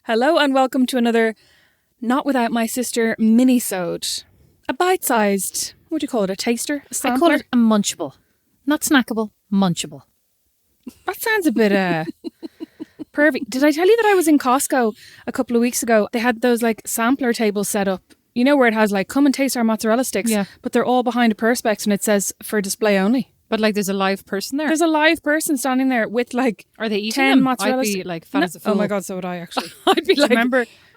Hello and welcome to another Not Without My Sister Minisode. A bite-sized, what do you call it, a taster? A sampler? I call it a munchable. Not snackable, munchable. That sounds a bit pervy. Did I tell you that I was in Costco a couple of weeks ago? They had those like sampler tables set up. You know where it has like, come and taste our mozzarella sticks. Yeah. But they're all behind a perspex and it says for display only. But like there's a live person there. There's a live person standing there with like Are they eating 10 them? mozzarella I'd be sticks. like fat as a fool. Oh my God, so would I actually. I'd be like,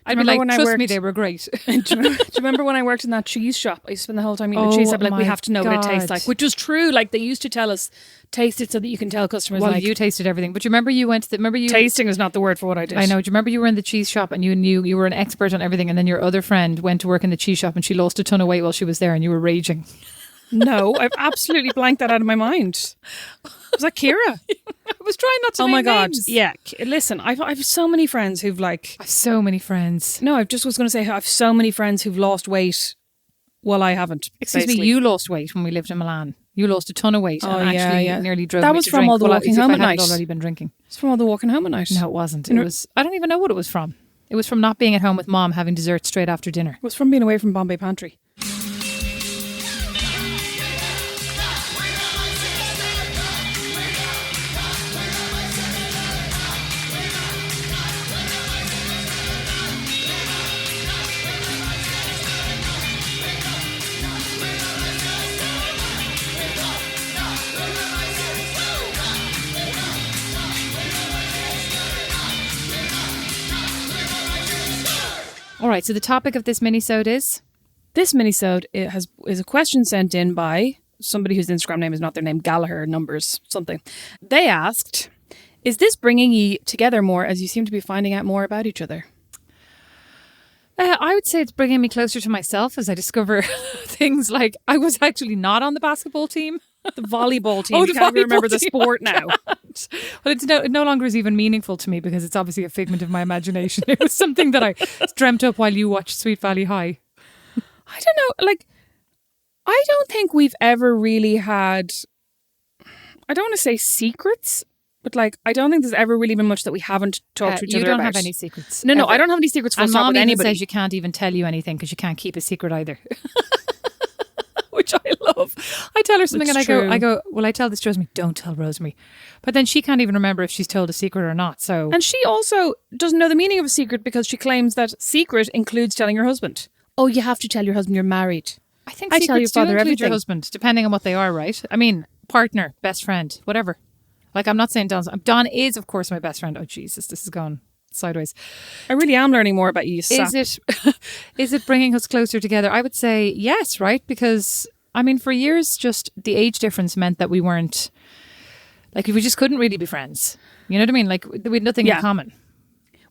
I'd be like, when trust I me, worked, they were great. do you remember when I worked in that cheese shop? I used to spend the whole time eating the cheese. I'd be like, we have to know what it tastes God. like, which was true. Like they used to tell us, taste it so that you can tell customers. Well, like, you tasted everything. But you remember you went to tasting is not the word for what I did. I know. Do you remember you were in the cheese shop and you knew you were an expert on everything, and then your other friend went to work in the cheese shop and she lost a ton of weight while she was there and you were raging? No, I've absolutely blanked that out of my mind. Was that Kira? I was trying not to Oh name my God. names. Yeah. Listen, I've so many friends who've like... I have so many friends. No, I just was going to say I have so many friends who've lost weight while I haven't. Excuse basically. me, you lost weight when we lived in Milan. You lost a ton of weight and actually nearly drove That me was to from drink. all the Well, walking as if home I at hadn't night. already been drinking. It's from all the walking home at night. No, it wasn't. It was. I don't even know what it was from. It was from not being at home with mom, having dessert straight after dinner. It was from being away from Bombay Pantry. All right. So the topic of this minisode is. This minisode is a question sent in by somebody whose Instagram name is not their name, Gallagher numbers something. They asked, "Is this bringing ye together more as you seem to be finding out more about each other?" I would say it's bringing me closer to myself as I discover things like I was actually not on the basketball team. The volleyball team. Oh, You the can't even volleyball remember the team. sport now. But it no longer is even meaningful to me because it's obviously a figment of my imagination. It was something that I dreamt up while you watched Sweet Valley High. I don't know. Like, I don't think we've ever really had. I don't want to say secrets, but like, I don't think there's ever really been much that we haven't talked to each You other don't about. have any secrets. No, ever. I don't have any secrets for And stop mom with even anybody. says you can't even tell you anything because you can't keep a secret either. Which I love. I tell her something It's and true. I go, well, I tell this to Rosemary, don't tell Rosemary. But then she can't even remember if she's told a secret or not. So, And she also doesn't know the meaning of a secret because she claims that secret includes telling your husband. Oh, you have to tell your husband you're married. I think I tell your secrets do father include everything. your husband, depending on what they are, right? I mean, partner, best friend, whatever. Like, I'm not saying Don is, of course, my best friend. Oh, Jesus, this has gone sideways. I really am learning more about you, sap. Is it bringing us closer together? I would say yes, right? Because, I mean, for years, just the age difference meant that we weren't, like, we just couldn't really be friends. You know what I mean? Like, we had nothing in common.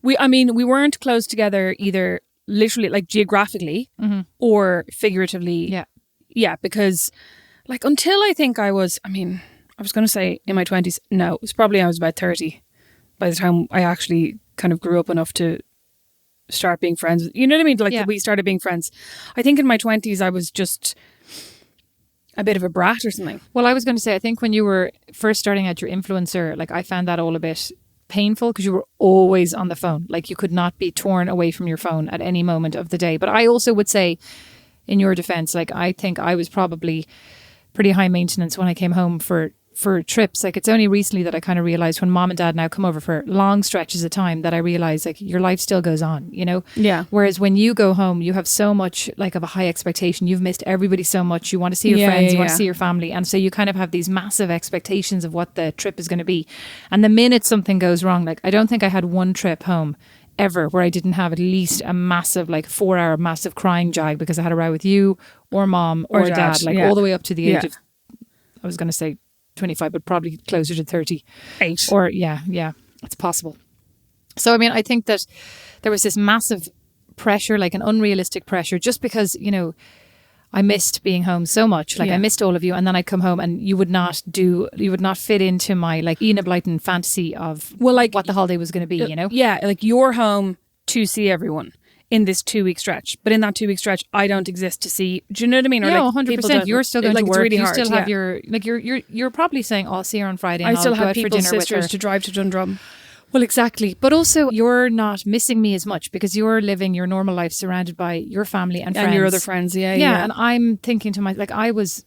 We weren't close together either literally, like geographically or figuratively. Yeah. Yeah, because like until I think I was going to say in my 20s. No, it was probably I was about 30 by the time I actually kind of grew up enough to start being friends. You know what I mean? Like we started being friends. I think in my 20s I was just a bit of a brat or something. Well, I was going to say, I think when you were first starting out your influencer, like I found that all a bit painful because you were always on the phone. Like you could not be torn away from your phone at any moment of the day. But I also would say, in your defense, like I think I was probably pretty high maintenance when I came home for trips. Like it's only recently that I kind of realized when mom and dad now come over for long stretches of time that I realize like your life still goes on, you know? Yeah. Whereas when you go home, you have so much like of a high expectation. You've missed everybody so much. You want to see your friends, you want to see your family. And so you kind of have these massive expectations of what the trip is going to be. And the minute something goes wrong, like I don't think I had one trip home ever where I didn't have at least a massive, like 4-hour massive crying jag because I had a row with you or mom or dad, like all the way up to the age of, I was going to say 25, but probably closer to 38. Or yeah, it's possible. So, I mean, I think that there was this massive pressure, like an unrealistic pressure, just because, you know, I missed being home so much. Like I missed all of you, and then I'd come home and you would not fit into my like Ena Blyton fantasy of like what the holiday was going to be, you know? Yeah, like you're home to see everyone in this 2-week stretch, but in that 2-week stretch I don't exist to see. Do you know what I mean? Or Yeah, like 100%. You're still going to work. Really you hard, still have your like you're probably saying, "Oh, I'll see her on Friday." And I still I'll go have out for people's dinner with sisters her. to drive to Dundrum. Well, exactly. But also you're not missing me as much because you're living your normal life surrounded by your family and friends. And your other friends, yeah. And I'm thinking to myself, like I was,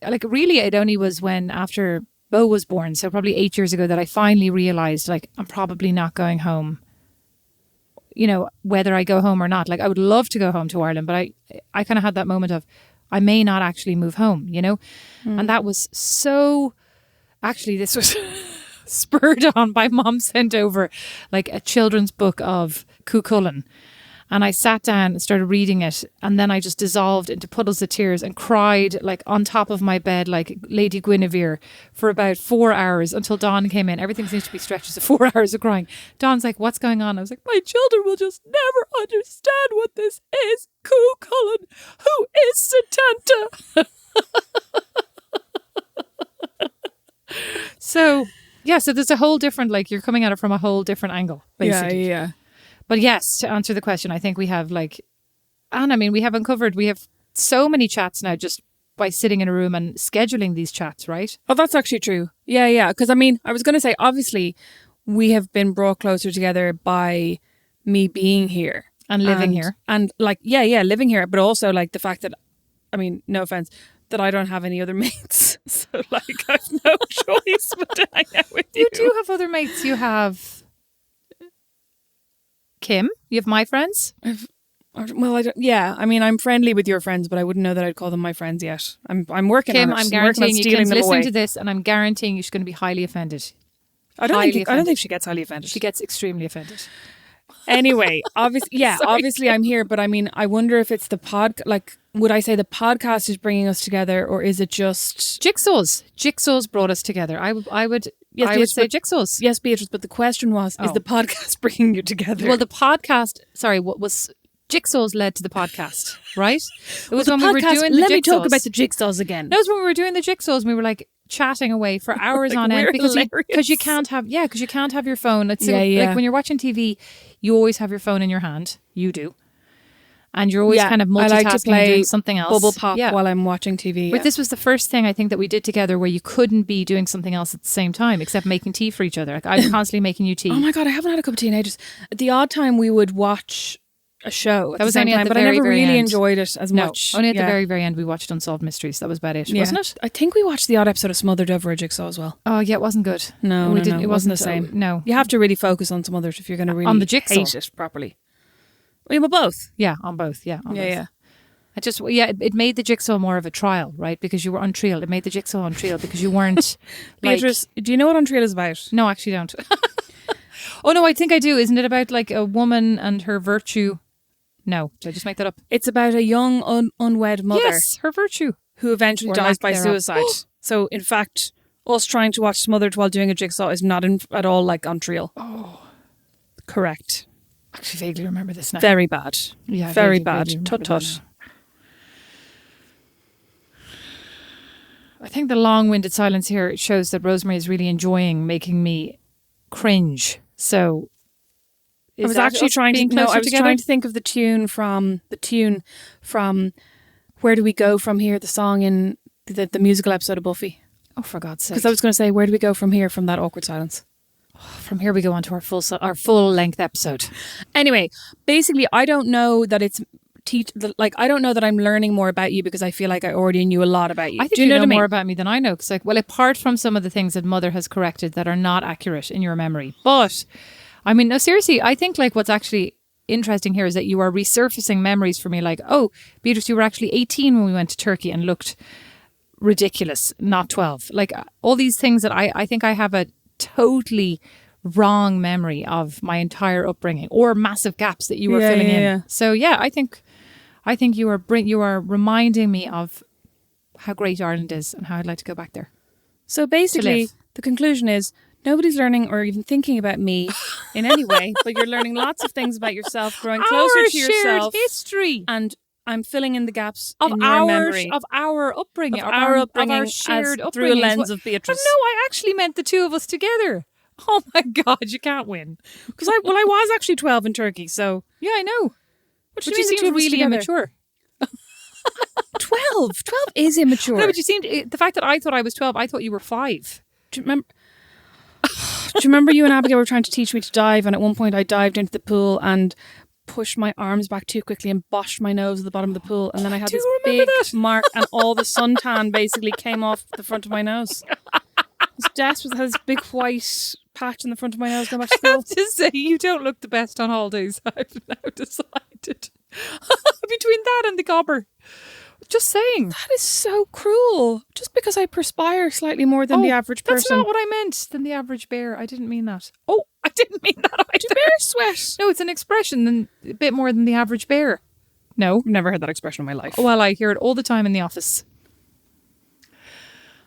like really it only was when after Bo was born, so probably 8 years ago, that I finally realised like I'm probably not going home. You know, whether I go home or not. Like I would love to go home to Ireland, but I kind of had that moment of I may not actually move home, you know? And that was so, actually this was spurred on by Mom sent over like a children's book of Cuchulainn. And I sat down and started reading it. And then I just dissolved into puddles of tears and cried like on top of my bed, like Lady Guinevere, for about 4 hours until Dawn came in. Everything seems to be stretched to 4 hours of crying. Dawn's like, what's going on? I was like, my children will just never understand what this is. Cuchulainn, who is Satanta? So, yeah, so there's a whole different, like you're coming at it from a whole different angle, basically. Yeah. But yes, to answer the question, I think we have we have so many chats now just by sitting in a room and scheduling these chats, right? Oh, that's actually true. Yeah. Because I mean, I was going to say, obviously, we have been brought closer together by me being here. And living here. And like, living here. But also like the fact that, I mean, no offense, that I don't have any other mates. So like, I've no choice but to hang out with you. You do have other mates. You have Kim, you have my friends. Well, I don't. Yeah, I mean, I'm friendly with your friends, but I wouldn't know that I'd call them my friends yet. I'm working Kim, on it. I'm guaranteeing you Kim's them listening away. to this, and I'm guaranteeing you she's going to be highly offended. I don't think she gets highly offended. She gets extremely offended. Anyway, obviously I'm here, but I mean, I wonder if it's the would I say the podcast is bringing us together, or is it just jigsaws? Jigsaws brought us together. I would say jigsaws. Yes, Beatrice, but the question was, is the podcast bringing you together? Well, the podcast, what was jigsaws led to the podcast, right? It was when we were doing the Let jigsaws. me talk about the jigsaws again. No, it was when we were doing the jigsaws and we were like chatting away for hours on end because you can't have your phone. It's like when you're watching TV, you always have your phone in your hand. You do. And you're always kind of multitasking, I like to play doing something else. Bubble Pop while I'm watching TV. But this was the first thing I think that we did together where you couldn't be doing something else at the same time except making tea for each other. Like I was constantly making you tea. Oh my God, I haven't had a cup of tea in ages. At the odd time we would watch a show at that was the same only time, at the but very, I never very really end. enjoyed it as much. Only at the very, very end we watched Unsolved Mysteries. That was about it, wasn't it? I think we watched the odd episode of Smothered over a Jigsaw as well. Oh yeah, it wasn't good. No, it wasn't the same. No. You have to really focus on some others if you're going to really on the Jigsaw. hate it properly. Well, both. Yeah, on both. Yeah, on both. Yeah. It made the Jigsaw more of a trial, right? Because you were on trial. It made the Jigsaw on trial because you weren't. Beatrice, do you know what on trial is about? No, actually don't. Oh no, I think I do. Isn't it about like a woman and her virtue? No, did I just make that up? It's about a young unwed mother. Yes, her virtue. Who eventually dies by suicide. So in fact, us trying to watch Smothered while doing a Jigsaw is not at all like on trial. Oh, correct. I actually vaguely remember this now. Very bad. Yeah, very bad. Tut. I think the long-winded silence here shows that Rosemary is really enjoying making me cringe. So, I was actually trying to think of the tune from Where Do We Go From Here, the song in the musical episode of Buffy. Oh, for God's sake! Because I was going to say, where do we go from here? From that awkward silence. From here we go on to our full length episode. Anyway, basically, I don't know that it's. I don't know that I'm learning more about you because I feel like I already knew a lot about you. I think you know more about me than I know. Because, apart from some of the things that Mother has corrected that are not accurate in your memory, but I mean, no, seriously, I think what's actually interesting here is that you are resurfacing memories for me. Like, oh, Beatrice, you were actually 18 when we went to Turkey and looked ridiculous, not 12. Like all these things that I think I have a totally wrong memory of my entire upbringing or massive gaps that you were filling in. Yeah. So yeah, I think you are reminding me of how great Ireland is and how I'd like to go back there. So basically, the conclusion is nobody's learning or even thinking about me in any way, but you're learning lots of things about yourself, growing closer to yourself. Shared history. And I'm filling in the gaps of in your memory. Of our upbringing. Of our shared upbringing. Through a lens of Beatrice. No, I actually meant the two of us together. Oh my God, you can't win. Because I was actually 12 in Turkey, so... Yeah, I know. But you seem really immature. 12 is immature. No, but you seemed... The fact that I thought I was 12, I thought you were 5. Do you remember... Do you remember you and Abigail were trying to teach me to dive, and at one point I dived into the pool and pushed my arms back too quickly and boshed my nose at the bottom of the pool, and then I had this big mark and all the suntan basically came off the front of my nose. This desk had this big white patch in the front of my nose going back to school. I have to say, you don't look the best on holidays, I've now decided. Between that and the gobber. Just saying. That is so cruel. Just because I perspire slightly more than the average person. That's not what I meant, than the average bear. I didn't mean that. Oh, I didn't mean that either. Do bears sweat? No, it's an expression, a bit more than the average bear. No. I've never heard that expression in my life. Well, I hear it all the time in the office.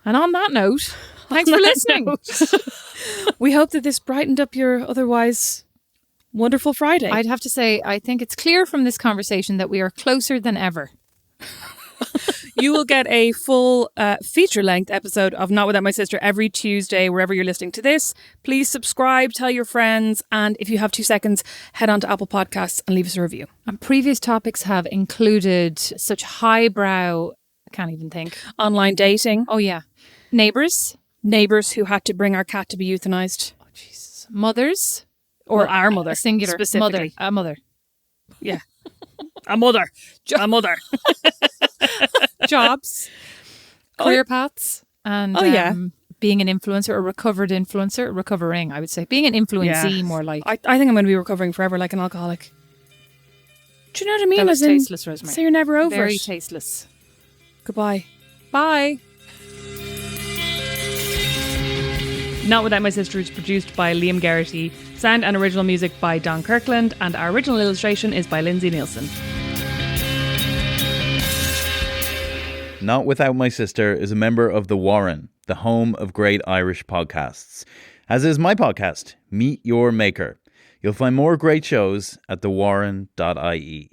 And on that note, thanks for listening. We hope that this brightened up your otherwise wonderful Friday. I'd have to say, I think it's clear from this conversation that we are closer than ever. You will get a full feature-length episode of Not Without My Sister every Tuesday, wherever you're listening to this. Please subscribe, tell your friends, and if you have 2 seconds, head on to Apple Podcasts and leave us a review. And previous topics have included such highbrow, I can't even think. Online dating. Oh, yeah. Neighbours. Neighbours who had to bring our cat to be euthanized. Oh, Jesus. Mothers. Or our mother. Singular. Specifically. A mother. Yeah. A mother. A mother. Jobs. Career paths. And being an influencer, a recovered influencer. Recovering, I would say. Being an influencee, more like. I think I'm going to be recovering forever like an alcoholic. Do you know what I mean? That was tasteless, Rosemary. So you're never over Very it. tasteless. Goodbye. Bye. Not Without My Sister is produced by Liam Geraghty. Sound and original music by Don Kirkland. And our original illustration is by Lindsay Nielsen. Not Without My Sister is a member of The Warren, the home of great Irish podcasts. As is my podcast, Meet Your Maker. You'll find more great shows at thewarren.ie.